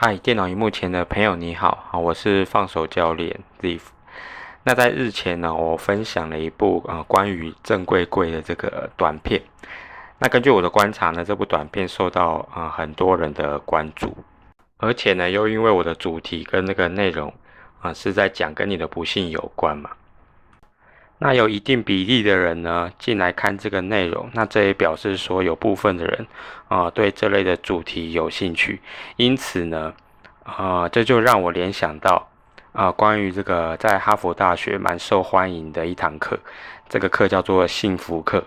嗨，电脑荧幕前的朋友你好，我是放手教练 Ziv。那在日前呢，我分享了一部关于正贵贵的这个短片。那根据我的观察呢，这部短片受到很多人的关注，而且呢，又因为我的主题跟那个内容是在讲跟你的不幸有关嘛。那有一定比例的人呢进来看这个内容，那这也表示说有部分的人对这类的主题有兴趣，因此呢这就让我联想到关于这个在哈佛大学蛮受欢迎的一堂课，这个课叫做幸福课。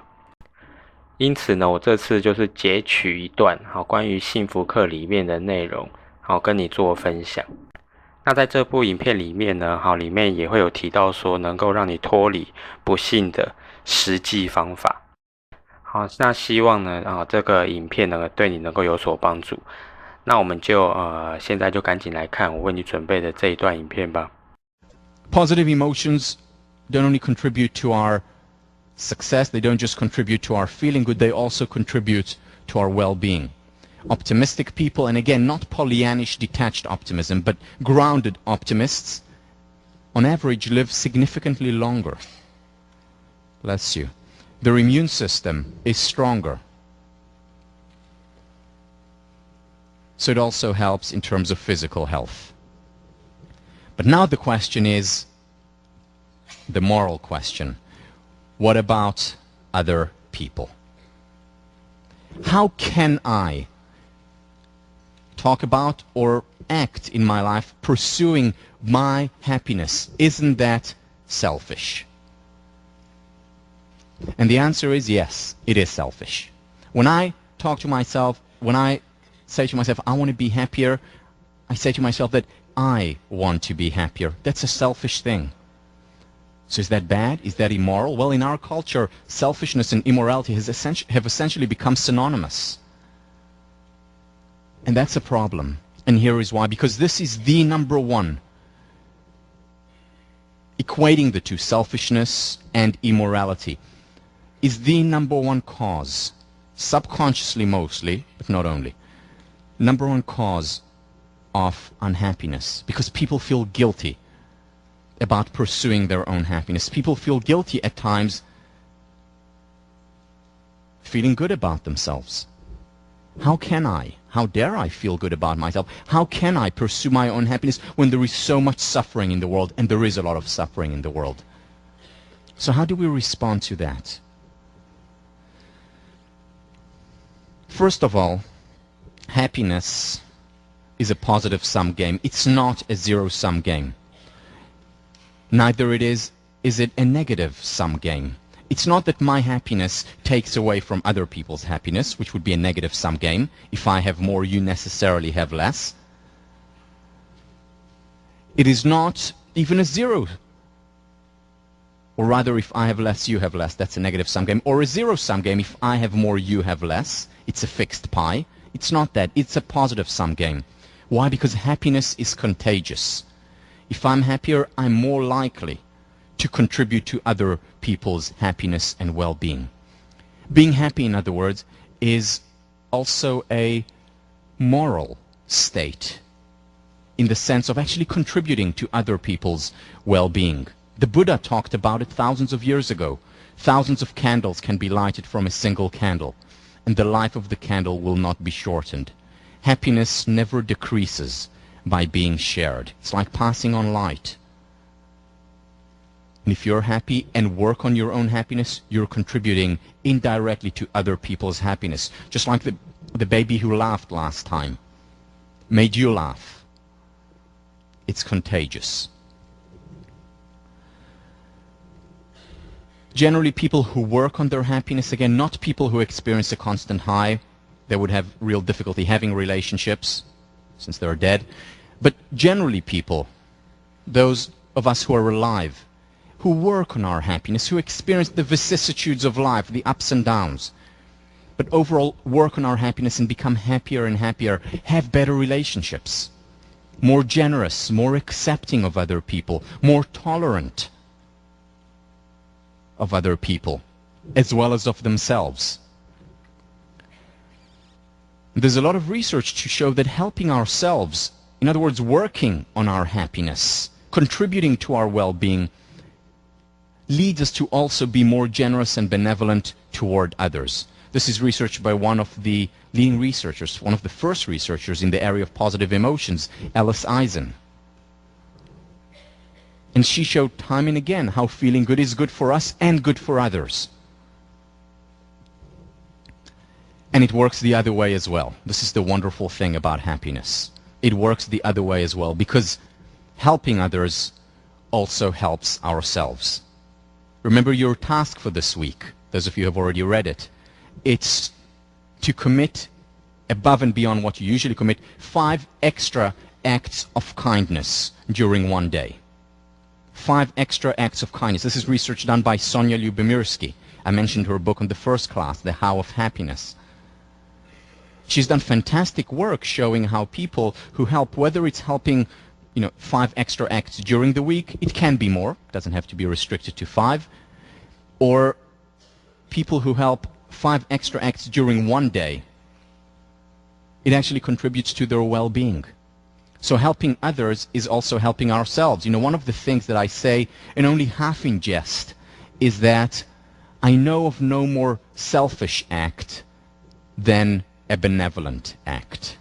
因此呢，我这次就是截取一段关于幸福课里面的内容跟你做分享。那在这部影片里面呢，里面也会有提到说能够让你脱离不幸的实际方法。好，那希望呢这个影片呢对你能够有所帮助。那我们就现在就赶紧来看我为你准备的这一段影片吧。 Positive emotions don't only contribute to our success, they don't just contribute to our feeling good, they also contribute to our well-being. Optimistic people, and again, not Pollyannish detached optimism, but grounded optimists, on average live significantly longer. Bless you. Their immune system is stronger. So it also helps in terms of physical health. But now the question is the moral question. What about other people? How can I talk about or act in my life pursuing my happiness? Isn't that selfish? And the answer is yes, it is selfish. When I talk to myself, when I say to myself, I want to be happier, I say to myself that I want to be happier. That's a selfish thing. So is that bad? Is that immoral? Well, in our culture, selfishness and immorality have essentially become synonymous. And that's a problem. And here is why. Because this is the number one. Equating the two, selfishness and immorality, is the number one cause, subconsciously mostly, but not only, number one cause of unhappiness. Because people feel guilty about pursuing their own happiness. People feel guilty at times feeling good about themselves. How dare I feel good about myself? How can I pursue my own happiness when there is so much suffering in the world, and there is a lot of suffering in the world? So how do we respond to that? First of all, happiness is a positive-sum game. It's not a zero-sum game. Neither is it a negative-sum game. It's not that my happiness takes away from other people's happiness, which would be a negative-sum game. If I have more, you necessarily have less. It is not even a zero. Or rather, if I have less, you have less. That's a negative-sum game. Or a zero-sum game. If I have more, you have less. It's a fixed pie. It's not that. It's a positive-sum game. Why? Because happiness is contagious. If I'm happier, I'm more likely to contribute to other people's happiness and well-being. Being happy, in other words, is also a moral state in the sense of actually contributing to other people's well-being. The Buddha talked about it thousands of years ago. Thousands of candles can be lighted from a single candle, and the life of the candle will not be shortened. Happiness never decreases by being shared. It's like passing on light. And if you're happy and work on your own happiness, you're contributing indirectly to other people's happiness. Just like the baby who laughed last time made you laugh. It's contagious. Generally, people who work on their happiness, again, not people who experience a constant high, they would have real difficulty having relationships since they're dead. But generally people, those of us who are alive, who work on our happiness, who experience the vicissitudes of life, the ups and downs, but overall work on our happiness and become happier and happier, have better relationships, more generous, more accepting of other people, more tolerant of other people, as well as of themselves. There's a lot of research to show that helping ourselves In other words, working on our happiness, contributing to our well-being, leads us to also be more generous and benevolent toward others. This is researched by one of the leading researchers, one of the first researchers in the area of positive emotions, Alice Eisen. And she showed time and again how feeling good is good for us and good for others. And it works the other way as well. This is the wonderful thing about happiness. It works the other way as well, because helping others also helps ourselves. Remember your task for this week. Those of you who have already read it. It's to commit, above and beyond what you usually commit, 5 extra acts of kindness during one day. 5 extra acts of kindness. This is research done by Sonia Lyubomirsky. I mentioned her book on the first class, The How of Happiness. She's done fantastic work showing how people who help, whether it's helping 5 extra acts during the week, it can be more, doesn't have to be restricted to 5, or people who help 5 extra acts during one day, it actually contributes to their well-being. So helping others is also helping ourselves. One of the things that I say, and only half in jest, is that I know of no more selfish act than a benevolent act.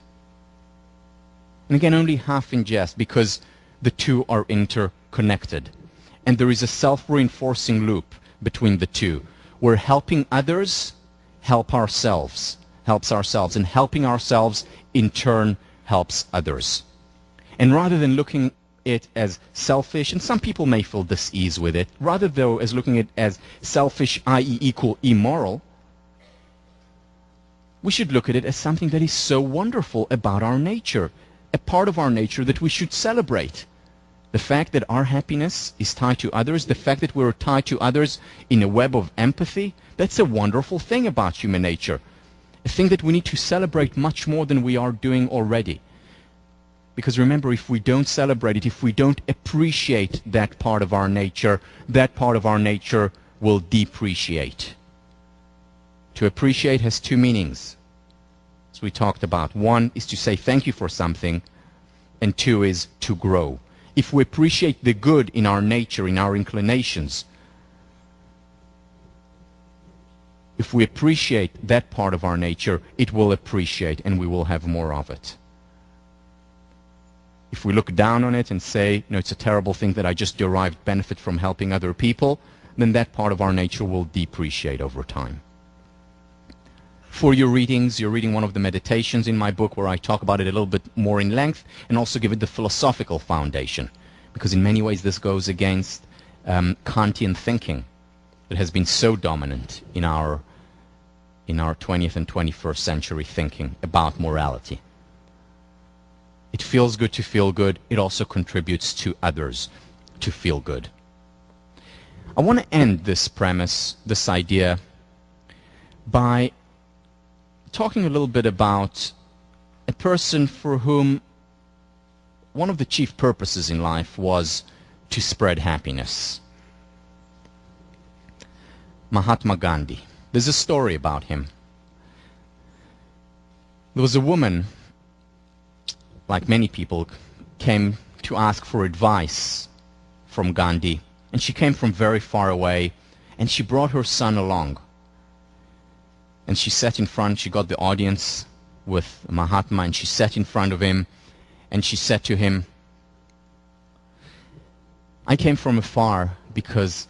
And again, only half in jest, because the two are interconnected. And there is a self-reinforcing loop between the two, where helping others helps ourselves, and helping ourselves in turn helps others. And rather than looking at it as selfish, and some people may feel dis-ease with it, rather though as looking at it as selfish, i.e. equal immoral, we should look at it as something that is so wonderful about our nature, a part of our nature that we should celebrate. The fact that our happiness is tied to others, the fact that we're tied to others in a web of empathy, that's a wonderful thing about human nature. A thing that we need to celebrate much more than we are doing already. Because remember, if we don't celebrate it, if we don't appreciate that part of our nature will depreciate. To appreciate has 2 meanings, as we talked about. 1 is to say thank you for something, and 2 is to grow. If we appreciate the good in our nature, in our inclinations, if we appreciate that part of our nature, it will appreciate and we will have more of it. If we look down on it and say, it's a terrible thing that I just derived benefit from helping other people, then that part of our nature will depreciate over time. For your readings, you're reading one of the meditations in my book where I talk about it a little bit more in length and also give it the philosophical foundation, because in many ways this goes against Kantian thinking that has been so dominant in our 20th and 21st century thinking about morality. It feels good to feel good. It also contributes to others to feel good. I want to end this premise, this idea, by talking a little bit about a person for whom one of the chief purposes in life was to spread happiness. Mahatma Gandhi. There's a story about him. There was a woman, like many people, came to ask for advice from Gandhi, and she came from very far away, and she brought her son along. And she sat in front, she got the audience with Mahatma, and she sat in front of him, and she said to him, I came from afar because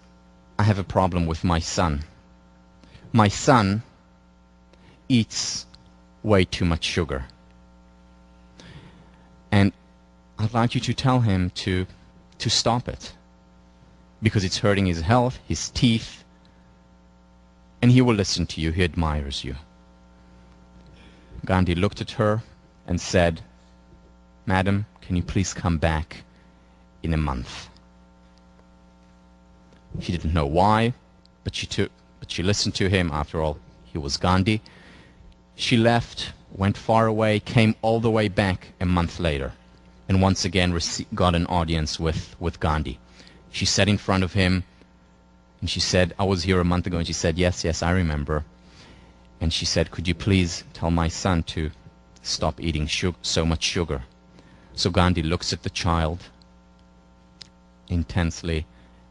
I have a problem with my son. My son eats way too much sugar. And I'd like you to tell him to stop it, because it's hurting his health, his teeth, and he will listen to you. He admires you. Gandhi looked at her and said, Madam, can you please come back in a month? She didn't know why, but she listened to him. After all, he was Gandhi. She left, went far away, came all the way back a month later, and once again got an audience with Gandhi. She sat in front of him, and she said, I was here a month ago. And she said, yes, I remember. And she said, could you please tell my son to stop eating so much sugar? So Gandhi looks at the child intensely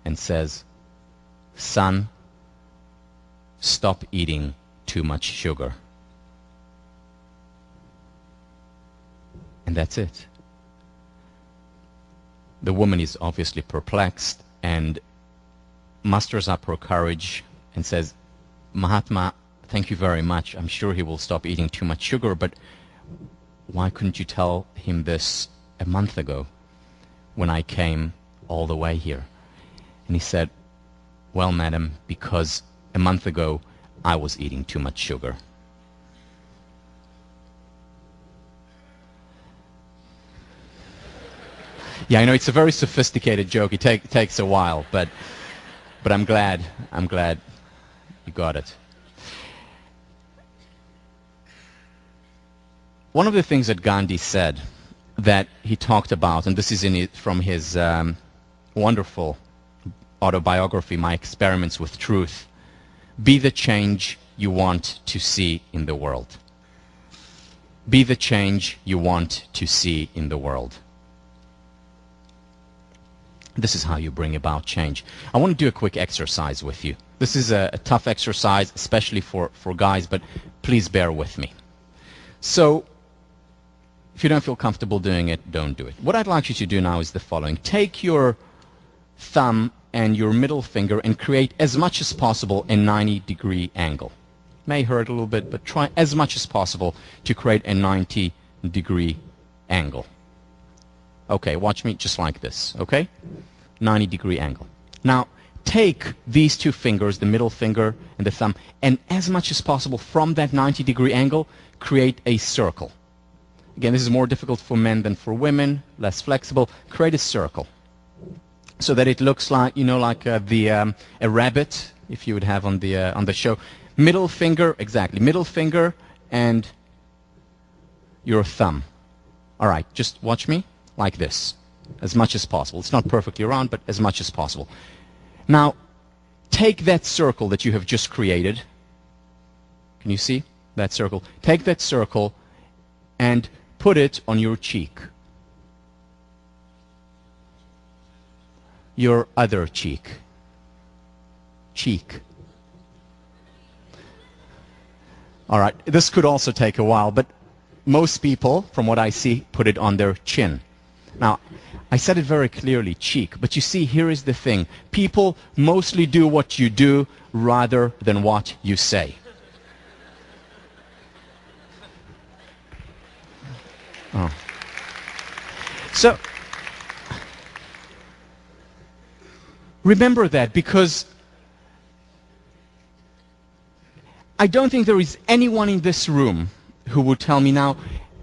and says, "Son, stop eating too much sugar." And that's it. The woman is obviously perplexed and musters up her courage and says, "Mahatma, thank you very much. I'm sure he will stop eating too much sugar, but why couldn't you tell him this a month ago when I came all the way here?" And he said, "Well, madam, because a month ago I was eating too much sugar." Yeah, I know it's a very sophisticated joke. It takes a while, but I'm glad you got it. One of the things that Gandhi said that he talked about, and this is from his wonderful autobiography, My Experiments with Truth, be the change you want to see in the world. Be the change you want to see in the world. This is how you bring about change. I want to do a quick exercise with you. This is a tough exercise, especially for guys, but please bear with me. So, if you don't feel comfortable doing it, don't do it. What I'd like you to do now is the following. Take your thumb and your middle finger and create as much as possible a 90-degree angle. May hurt a little bit, but try as much as possible to create a 90-degree angle. Okay, watch me just like this, okay? 90-degree angle. Now, take these two fingers, the middle finger and the thumb, and as much as possible from that 90-degree angle, create a circle. Again, this is more difficult for men than for women, less flexible. Create a circle so that it looks like, you know, like a rabbit, if you would have on the show. Middle finger, exactly, middle finger and your thumb. All right, just watch me. Like this, as much as possible. It's not perfectly round, but as much as possible. Now, take that circle that you have just created. Can you see that circle? Take that circle and put it on your cheek. Your other cheek. Cheek. All right, this could also take a while, but most people, from what I see, put it on their chin. Now, I said it very clearly, cheek, but you see, here is the thing. People mostly do what you do rather than what you say. Oh. So, remember that, because I don't think there is anyone in this room who would tell me now,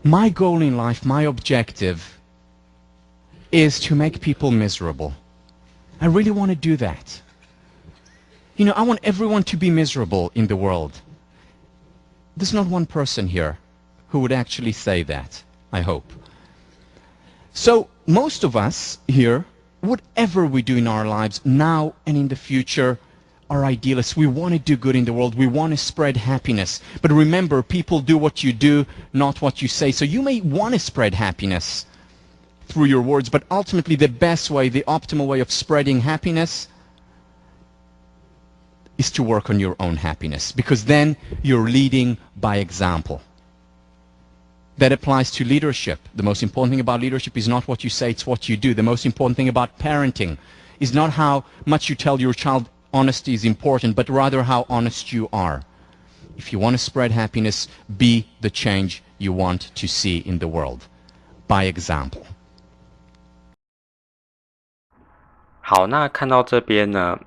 my goal in life, my objective is to make people miserable. I really want to do that. You know, I want everyone to be miserable in the world. There's not one person here who would actually say that, I hope. So most of us here, whatever we do in our lives, now and in the future, are idealists. We want to do good in the world. We want to spread happiness. But remember, people do what you do, not what you say. So you may want to spread happiness through your words, but ultimately the best way, the optimal way of spreading happiness is to work on your own happiness, because then you're leading by example. That applies to leadership. The most important thing about leadership is not what you say, it's what you do. The most important thing about parenting is not how much you tell your child honesty is important, but rather how honest you are. If you want to spread happiness, be the change you want to see in the world. By example. 好，那看到这边呢，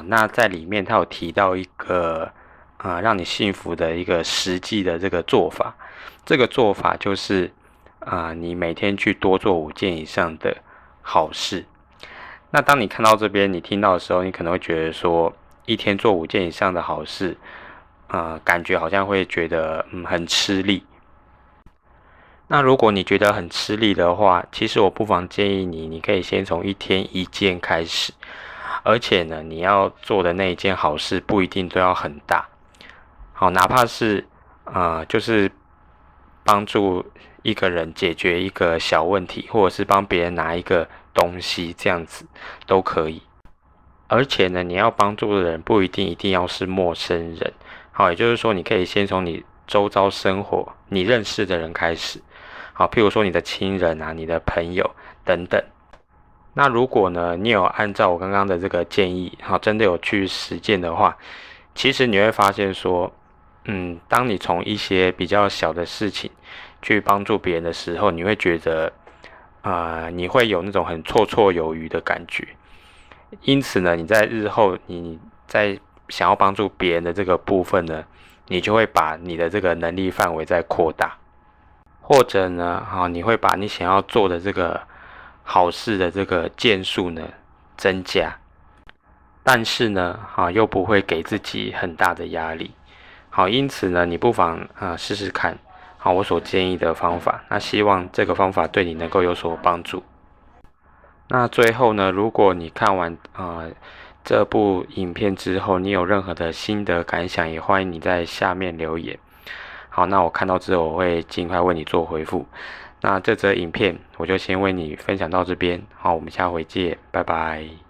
那在里面他有提到一个让你幸福的一个实际的这个做法。这个做法就是你每天去多做5件以上的好事。那当你看到这边，你听到的时候，你可能会觉得说，一天做5件以上的好事，感觉好像会觉得很吃力。那如果你觉得很吃力的话，其实我不妨建议你，你可以先从1天1件开始，而且呢，你要做的那一件好事不一定都要很大，好，哪怕是就是帮助一个人解决一个小问题，或者是帮别人拿一个东西，这样子都可以。而且呢，你要帮助的人不一定要是陌生人，好，也就是说，你可以先从你周遭生活、你认识的人开始，好，譬如说你的亲人啊、你的朋友等等。那如果呢，你有按照我刚刚的这个建议，好，真的有去实践的话，其实你会发现说，当你从一些比较小的事情去帮助别人的时候，你会觉得，你会有那种很绰绰有余的感觉。因此呢，你在日后你在想要帮助别人的这个部分呢，你就会把你的这个能力范围再扩大，或者呢，你会把你想要做的这个好事的这个件数呢增加，但是呢，又不会给自己很大的压力。好，因此呢，你不妨试试看，我所建议的方法。那希望这个方法对你能够有所帮助。那最后呢，如果你看完这部影片之后，你有任何的心得感想，也欢迎你在下面留言。好，那我看到之后，我会尽快为你做回复。那这则影片我就先为你分享到这边，好，我们下回见，拜拜。